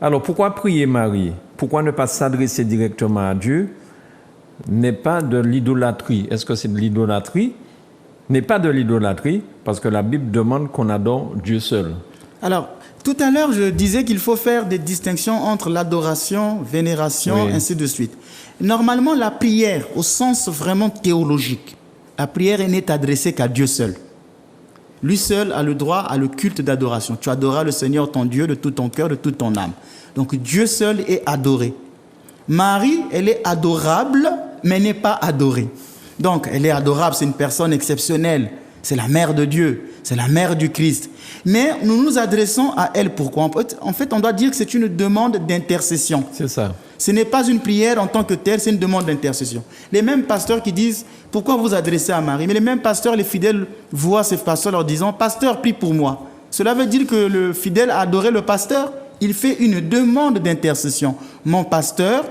Alors, pourquoi prier Marie? Pourquoi ne pas s'adresser directement à Dieu? N'est pas de l'idolâtrie. Est-ce que c'est de l'idolâtrie? N'est pas de l'idolâtrie, parce que la Bible demande qu'on adore Dieu seul. Alors, tout à l'heure, je disais qu'il faut faire des distinctions entre l'adoration, vénération, ainsi de suite. Normalement, la prière, au sens vraiment théologique, la prière n'est adressée qu'à Dieu seul. Lui seul a le droit à le culte d'adoration. Tu adoreras le Seigneur ton Dieu de tout ton cœur, de toute ton âme. Donc Dieu seul est adoré. Marie, elle est adorable, mais n'est pas adorée. Donc elle est adorable, c'est une personne exceptionnelle. C'est la mère de Dieu, c'est la mère du Christ. Mais nous nous adressons à elle. Pourquoi? En fait, on doit dire que c'est une demande d'intercession. C'est ça. Ce n'est pas une prière en tant que telle, c'est une demande d'intercession. Les mêmes pasteurs qui disent « Pourquoi vous adressez à Marie ?» Mais les mêmes pasteurs, les fidèles, voient ces pasteurs leur disant « Pasteur, prie pour moi ». Cela veut dire que le fidèle a adoré le pasteur. Il fait une demande d'intercession. « Mon pasteur,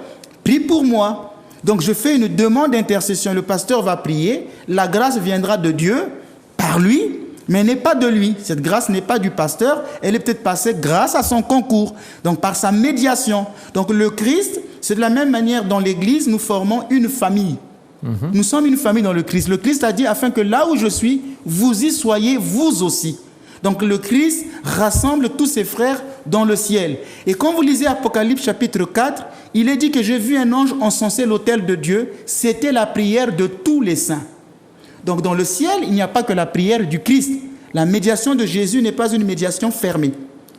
prie pour moi ». Donc je fais une demande d'intercession. Le pasteur va prier. La grâce viendra de Dieu par lui, mais n'est pas de lui. Cette grâce n'est pas du pasteur, elle est peut-être passée grâce à son concours, donc par sa médiation. Donc le Christ, c'est de la même manière dans l'Église, nous formons une famille. Nous sommes une famille dans le Christ. Le Christ a dit, afin que là où je suis, vous y soyez vous aussi. Donc le Christ rassemble tous ses frères dans le ciel. Et quand vous lisez Apocalypse chapitre 4, il est dit que j'ai vu un ange encenser l'autel de Dieu. C'était la prière de tous les saints. Donc dans le ciel, il n'y a pas que la prière du Christ. La médiation de Jésus n'est pas une médiation fermée.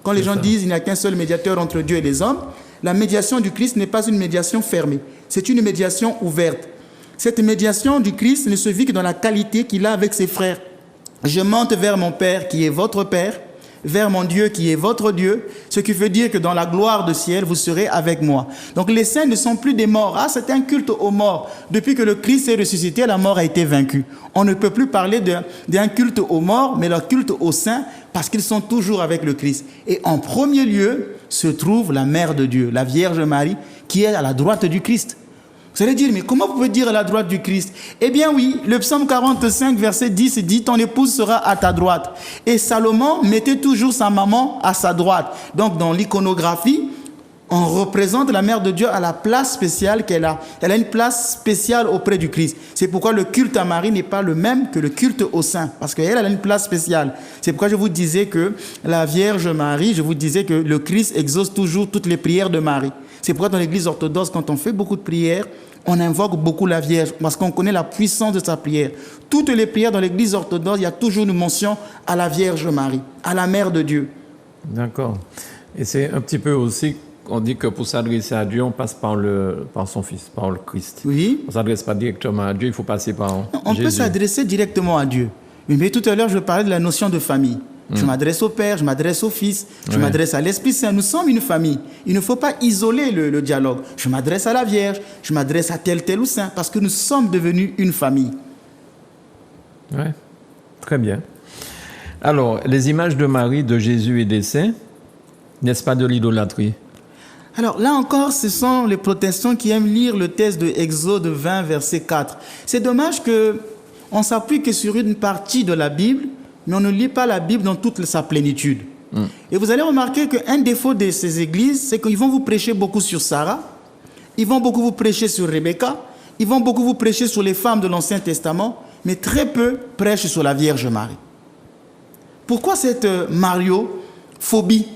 Quand les gens disent qu'il n'y a qu'un seul médiateur entre Dieu et les hommes, la médiation du Christ n'est pas une médiation fermée. C'est une médiation ouverte. Cette médiation du Christ ne se vit que dans la qualité qu'il a avec ses frères. Je monte vers mon Père qui est votre Père, vers mon Dieu qui est votre Dieu, ce qui veut dire que dans la gloire du ciel, vous serez avec moi. Donc les saints ne sont plus des morts. Ah, c'est un culte aux morts. Depuis que le Christ est ressuscité, la mort a été vaincue. On ne peut plus parler d'un culte aux morts, mais le culte aux saints, parce qu'ils sont toujours avec le Christ. Et en premier lieu se trouve la mère de Dieu, la Vierge Marie, qui est à la droite du Christ. Vous allez dire, mais comment vous pouvez dire à la droite du Christ? Eh bien oui, le psaume 45, verset 10 dit, ton épouse sera à ta droite. Et Salomon mettait toujours sa maman à sa droite. Donc dans l'iconographie, on représente la mère de Dieu à la place spéciale qu'elle a. Elle a une place spéciale auprès du Christ. C'est pourquoi le culte à Marie n'est pas le même que le culte aux saints. Parce qu'elle a une place spéciale. C'est pourquoi je vous disais que la Vierge Marie, je vous disais que le Christ exauce toujours toutes les prières de Marie. C'est pourquoi dans l'église orthodoxe, quand on fait beaucoup de prières, on invoque beaucoup la Vierge parce qu'on connaît la puissance de sa prière. Toutes les prières dans l'église orthodoxe, il y a toujours une mention à la Vierge Marie, à la Mère de Dieu. D'accord. Et c'est un petit peu aussi, on dit que pour s'adresser à Dieu, on passe par son Fils, par le Christ. Oui. On ne s'adresse pas directement à Dieu, il faut passer par Jésus. On peut s'adresser directement à Dieu. Mais tout à l'heure, je parlais de la notion de famille. Je m'adresse au Père, je m'adresse au Fils, je m'adresse à l'Esprit Saint. Nous sommes une famille. Il ne faut pas isoler le dialogue. Je m'adresse à la Vierge, je m'adresse à tel ou saint, parce que nous sommes devenus une famille. Oui, très bien. Alors, les images de Marie, de Jésus et des saints, n'est-ce pas de l'idolâtrie? Alors là encore, ce sont les protestants qui aiment lire le texte de Exode 20, verset 4. C'est dommage qu'on s'appuie que sur une partie de la Bible, mais on ne lit pas la Bible dans toute sa plénitude. Et vous allez remarquer qu'un défaut de ces églises, c'est qu'ils vont vous prêcher beaucoup sur Sarah, ils vont beaucoup vous prêcher sur Rebecca, ils vont beaucoup vous prêcher sur les femmes de l'Ancien Testament, mais très peu prêchent sur la Vierge Marie. Pourquoi cette Mario-phobie?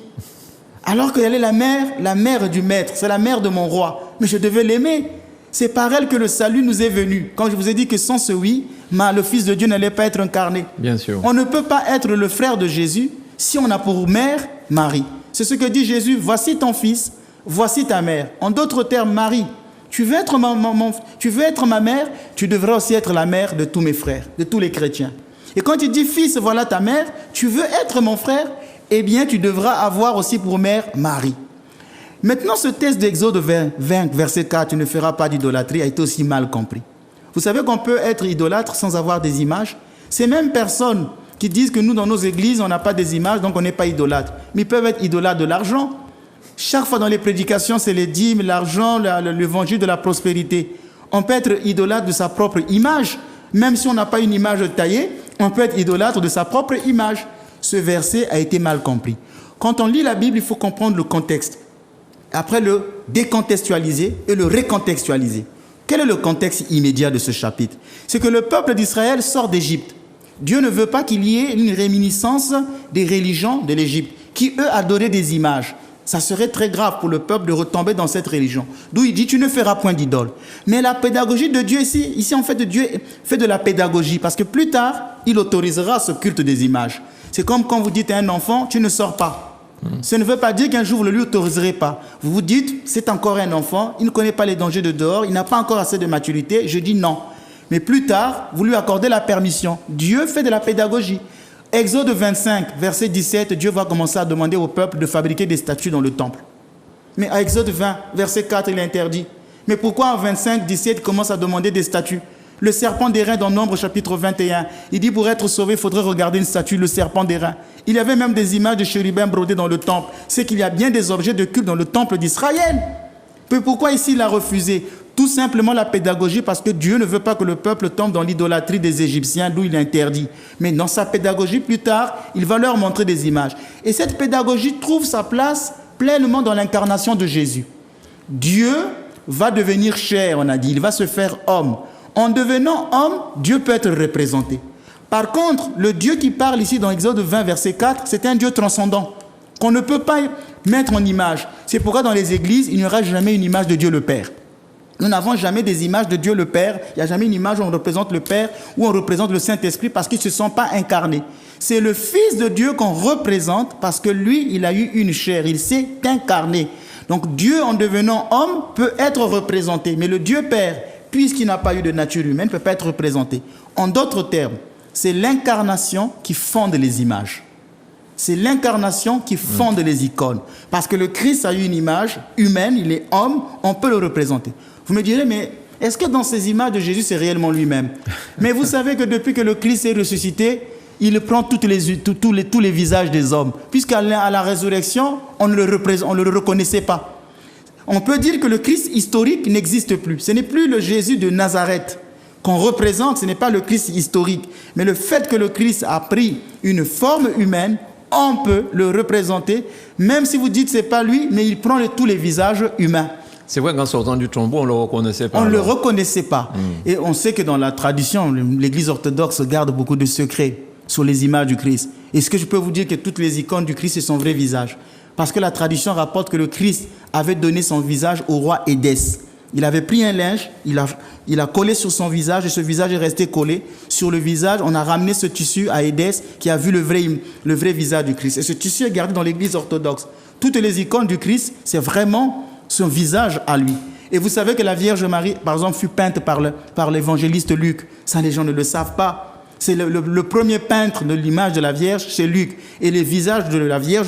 Alors qu'elle est la mère du Maître, c'est la mère de mon roi, mais je devais l'aimer. C'est par elle que le salut nous est venu. Quand je vous ai dit que sans ce oui, le Fils de Dieu n'allait pas être incarné. Bien sûr. On ne peut pas être le frère de Jésus si on a pour mère Marie. C'est ce que dit Jésus, voici ton fils, voici ta mère. En d'autres termes, Marie, tu veux être ma mère, tu devrais aussi être la mère de tous mes frères, de tous les chrétiens. Et quand il dit fils, voilà ta mère, tu veux être mon frère, eh bien tu devras avoir aussi pour mère Marie. Maintenant, ce texte d'Exode 20, verset 4, tu ne feras pas d'idolâtrie, a été aussi mal compris. Vous savez qu'on peut être idolâtre sans avoir des images. Ces mêmes personnes qui disent que nous, dans nos églises, on n'a pas des images, donc on n'est pas idolâtre. Mais ils peuvent être idolâtres de l'argent. Chaque fois dans les prédications, c'est les dîmes, l'argent, l'évangile de la prospérité. On peut être idolâtre de sa propre image. Même si on n'a pas une image taillée, on peut être idolâtre de sa propre image. Ce verset a été mal compris. Quand on lit la Bible, il faut comprendre le contexte. après le décontextualiser et le recontextualiser. Quel est le contexte immédiat de ce chapitre? C'est que le peuple d'Israël sort d'Égypte. Dieu ne veut pas qu'il y ait une réminiscence des religions de l'Égypte, qui eux adoraient des images. Ça serait très grave pour le peuple de retomber dans cette religion. D'où il dit, tu ne feras point d'idole. Mais la pédagogie de Dieu ici en fait, Dieu fait de la pédagogie, parce que plus tard, il autorisera ce culte des images. C'est comme quand vous dites à un enfant, tu ne sors pas. Ça ne veut pas dire qu'un jour vous ne lui autoriserez pas. Vous vous dites, c'est encore un enfant, il ne connaît pas les dangers de dehors, il n'a pas encore assez de maturité, je dis non. Mais plus tard, vous lui accordez la permission. Dieu fait de la pédagogie. Exode 25, verset 17, Dieu va commencer à demander au peuple de fabriquer des statues dans le temple. Mais à Exode 20, verset 4, il est interdit. Mais pourquoi en 25, 17, il commence à demander des statues? Le serpent d'airain dans Nombre chapitre 21, il dit pour être sauvé, il faudrait regarder une statue, le serpent d'airain. Il y avait même des images de chérubins brodés dans le temple. C'est qu'il y a bien des objets de culte dans le temple d'Israël. Mais pourquoi ici il a refusé? Tout simplement la pédagogie, parce que Dieu ne veut pas que le peuple tombe dans l'idolâtrie des Égyptiens, d'où il interdit. Mais dans sa pédagogie, plus tard, il va leur montrer des images. Et cette pédagogie trouve sa place pleinement dans l'incarnation de Jésus. Dieu va devenir chair, on a dit, il va se faire homme. En devenant homme, Dieu peut être représenté. Par contre, le Dieu qui parle ici dans Exode 20, verset 4, c'est un Dieu transcendant, qu'on ne peut pas mettre en image. C'est pourquoi dans les églises, il n'y aura jamais une image de Dieu le Père. Nous n'avons jamais des images de Dieu le Père. Il n'y a jamais une image où on représente le Père, où on représente le Saint-Esprit, parce qu'ils ne se sont pas incarnés. C'est le Fils de Dieu qu'on représente, parce que lui, il a eu une chair, il s'est incarné. Donc Dieu, en devenant homme, peut être représenté. Mais le Dieu Père, puisqu'il n'a pas eu de nature humaine, ne peut pas être représenté. En d'autres termes, c'est l'incarnation qui fonde les images. C'est l'incarnation qui fonde les icônes. Parce que le Christ a eu une image humaine, il est homme, on peut le représenter. Vous me direz, mais est-ce que dans ces images de Jésus, c'est réellement lui-même? Mais vous savez que depuis que le Christ est ressuscité, il prend tous les visages des hommes. Puisqu'à la résurrection, on ne le reconnaissait pas. On peut dire que le Christ historique n'existe plus. Ce n'est plus le Jésus de Nazareth qu'on représente, ce n'est pas le Christ historique. Mais le fait que le Christ a pris une forme humaine, on peut le représenter, même si vous dites que ce n'est pas lui, mais il prend tous les visages humains. C'est vrai qu'en sortant du tombeau, on ne le reconnaissait pas. On ne le reconnaissait pas. Et on sait que dans la tradition, l'Église orthodoxe garde beaucoup de secrets sur les images du Christ. Est-ce que je peux vous dire que toutes les icônes du Christ, c'est son vrai visage? Parce que la tradition rapporte que le Christ avait donné son visage au roi Édès. Il avait pris un linge, il a collé sur son visage, et ce visage est resté collé. Sur le visage, on a ramené ce tissu à Édès, qui a vu le vrai visage du Christ. Et ce tissu est gardé dans l'Église orthodoxe. Toutes les icônes du Christ, c'est vraiment son visage à lui. Et vous savez que la Vierge Marie, par exemple, fut peinte par l'évangéliste Luc. Ça, les gens ne le savent pas. C'est le premier peintre de l'image de la Vierge, c'est Luc. Et le visage de la Vierge